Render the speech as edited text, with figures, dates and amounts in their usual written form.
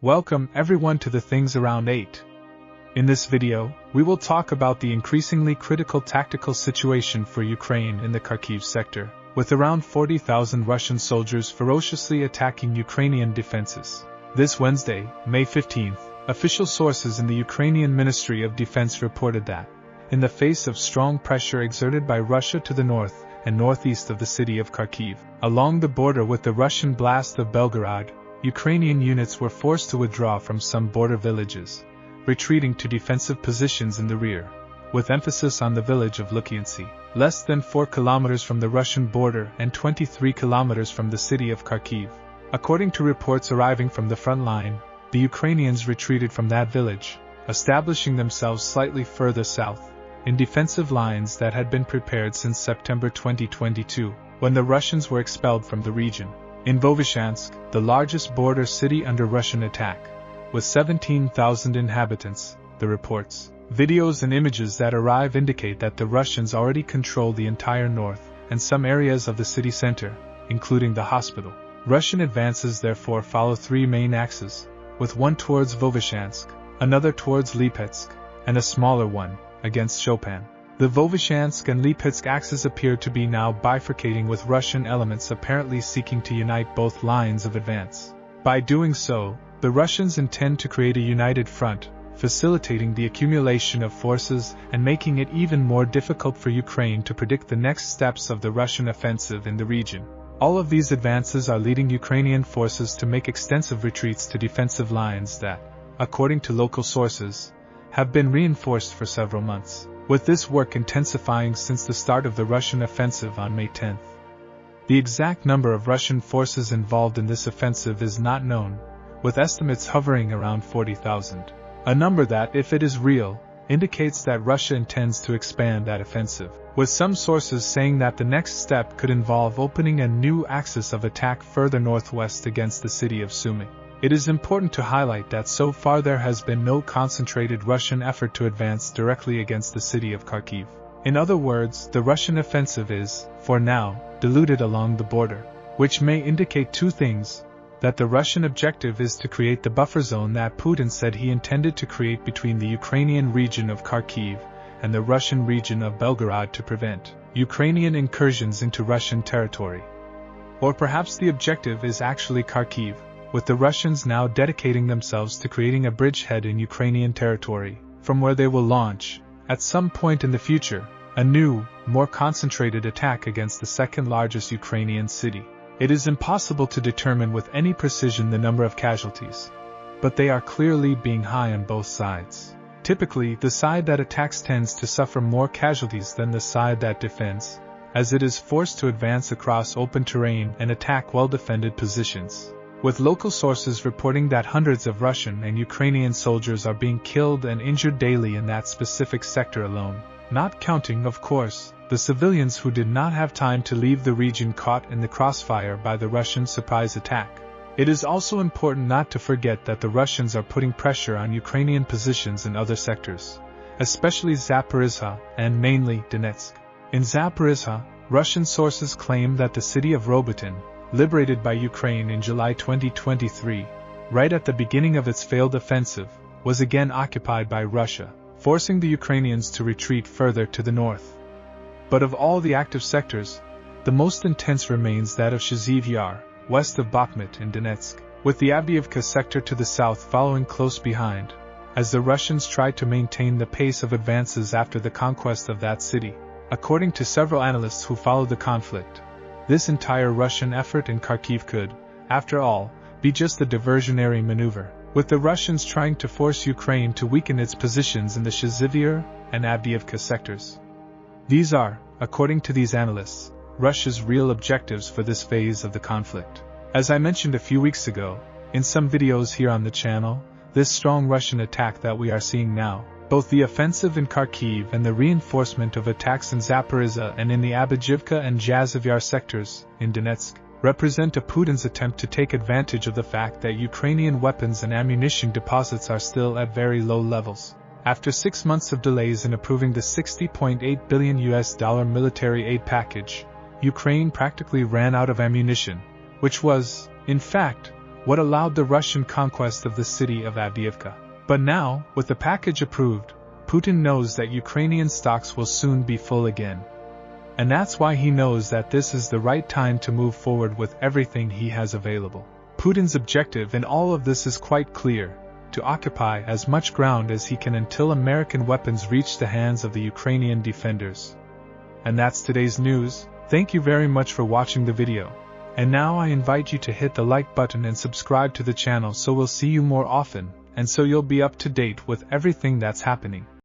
Welcome everyone to the Things Around 8. In this video, we will talk about the increasingly critical tactical situation for Ukraine in the Kharkiv sector, with around 40,000 Russian soldiers ferociously attacking Ukrainian defenses. This Wednesday, May 15th, official sources in the Ukrainian Ministry of Defense reported that, in the face of strong pressure exerted by Russia to the north and northeast of the city of Kharkiv, along the border with the Russian blast of Belgorod, Ukrainian units were forced to withdraw from some border villages, retreating to defensive positions in the rear, with emphasis on the village of Lukyantsy, less than 4 kilometers from the Russian border and 23 kilometers from the city of Kharkiv. According to reports arriving from the front line, the Ukrainians retreated from that village, establishing themselves slightly further south, in defensive lines that had been prepared since September 2022, when the Russians were expelled from the region. In Vovoshansk, the largest border city under Russian attack, with 17,000 inhabitants, the reports, videos and images that arrive indicate that the Russians already control the entire north and some areas of the city center, including the hospital. Russian advances therefore follow 3 main axes, with one towards Vovoshansk, another towards Lipetsk, and a smaller one against Chopin. The Vovoshansk and Lipetsk axes appear to be now bifurcating, with Russian elements apparently seeking to unite both lines of advance. By doing so, the Russians intend to create a united front, facilitating the accumulation of forces and making it even more difficult for Ukraine to predict the next steps of the Russian offensive in the region. All of these advances are leading Ukrainian forces to make extensive retreats to defensive lines that, according to local sources, have been reinforced for several months, with this work intensifying since the start of the Russian offensive on May 10th. The exact number of Russian forces involved in this offensive is not known, with estimates hovering around 40,000. A number that, if it is real, indicates that Russia intends to expand that offensive, with some sources saying that the next step could involve opening a new axis of attack further northwest against the city of Sumy. It is important to highlight that so far there has been no concentrated Russian effort to advance directly against the city of Kharkiv. In other words, the Russian offensive is, for now, diluted along the border, which may indicate 2 things: that the Russian objective is to create the buffer zone that Putin said he intended to create between the Ukrainian region of Kharkiv and the Russian region of Belgorod to prevent Ukrainian incursions into Russian territory. Or perhaps the objective is actually Kharkiv, with the Russians now dedicating themselves to creating a bridgehead in Ukrainian territory, from where they will launch, at some point in the future, a new, more concentrated attack against the second largest Ukrainian city. It is impossible to determine with any precision the number of casualties, but they are clearly being high on both sides. Typically, the side that attacks tends to suffer more casualties than the side that defends, as it is forced to advance across open terrain and attack well-defended positions, with local sources reporting that hundreds of Russian and Ukrainian soldiers are being killed and injured daily in that specific sector alone, not counting, of course, the civilians who did not have time to leave the region caught in the crossfire by the Russian surprise attack. It is also important not to forget that the Russians are putting pressure on Ukrainian positions in other sectors, especially Zaporizhzhia and mainly Donetsk. In Zaporizhzhia, Russian sources claim that the city of Robotyne, liberated by Ukraine in July 2023, right at the beginning of its failed offensive, was again occupied by Russia, forcing the Ukrainians to retreat further to the north. But of all the active sectors, the most intense remains that of Shaziv Yar, west of Bakhmut in Donetsk, with the Avdiivka sector to the south following close behind, as the Russians tried to maintain the pace of advances after the conquest of that city. According to several analysts who followed the conflict, this entire Russian effort in Kharkiv could, after all, be just a diversionary maneuver, with the Russians trying to force Ukraine to weaken its positions in the Shaziv Yar and Avdiivka sectors. These are, according to these analysts, Russia's real objectives for this phase of the conflict. As I mentioned a few weeks ago, in some videos here on the channel, this strong Russian attack that we are seeing now, both the offensive in Kharkiv and the reinforcement of attacks in Zaporizhzhia and in the Avdiivka and Shaziv Yar sectors, in Donetsk, represent a Putin's attempt to take advantage of the fact that Ukrainian weapons and ammunition deposits are still at very low levels. After 6 months of delays in approving the $60.8 billion military aid package, Ukraine practically ran out of ammunition, which was, in fact, what allowed the Russian conquest of the city of Avdiivka. But now, with the package approved, Putin knows that Ukrainian stocks will soon be full again. And that's why he knows that this is the right time to move forward with everything he has available. Putin's objective in all of this is quite clear: to occupy as much ground as he can until American weapons reach the hands of the Ukrainian defenders. And that's today's news. Thank you very much for watching the video. And now I invite you to hit the like button and subscribe to the channel so we'll see you more often, and so you'll be up to date with everything that's happening.